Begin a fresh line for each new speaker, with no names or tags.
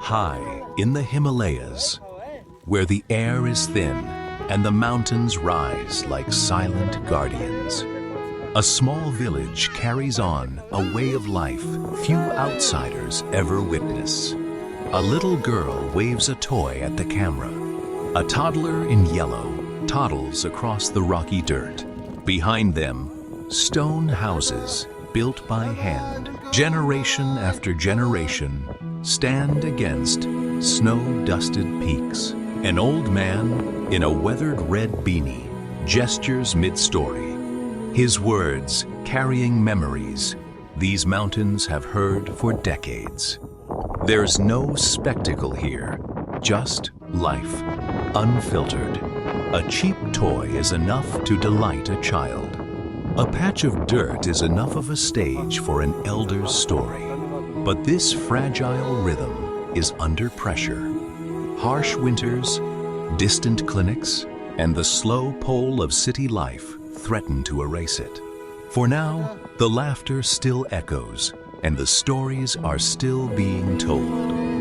High in the Himalayas, where the air is thin and the mountains rise like silent guardians, a small village carries on a way of life few outsiders ever witness. A little girl waves a toy at the camera. A toddler in yellow toddles across the rocky dirt. Behind them, stone houses built by hand, generation after generation, stand against snow-dusted peaks. An old man in a weathered red beanie gestures mid-story. His words carrying memories these mountains have heard for decades. There's no spectacle here, just life, unfiltered. A cheap toy is enough to delight a child. A patch of dirt is enough of a stage for an elder's story. But this fragile rhythm is under pressure. Harsh winters, distant clinics, and the slow pull of city life threaten to erase it. For now, the laughter still echoes, and the stories are still being told.